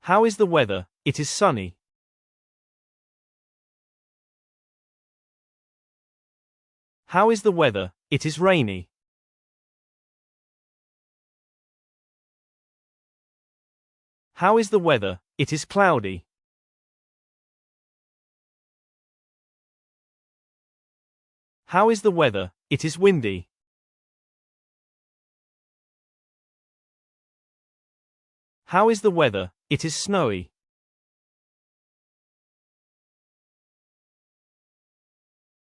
How is the weather? It is sunny. How is the weather? It is rainy. How is the weather? It is cloudy. How is the weather? It is windy. How is the weather? It is snowy.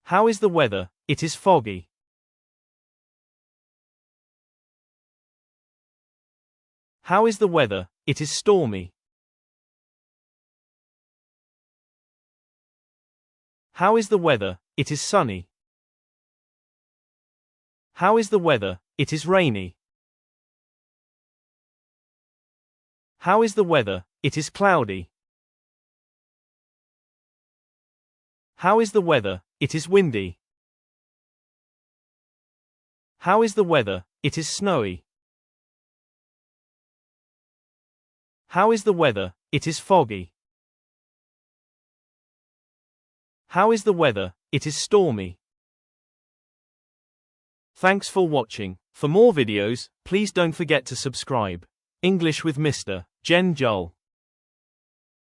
How is the weather? It is foggy. How is the weather? It is stormy. How is the weather? It is sunny. How is the weather? It is rainy. How is the weather? It is cloudy. How is the weather? It is windy. How is the weather? It is snowy. How is the weather? It is foggy. How is the weather? It is stormy. Thanks for watching. For more videos, please don't forget to subscribe. English with Mr. Jen Joel.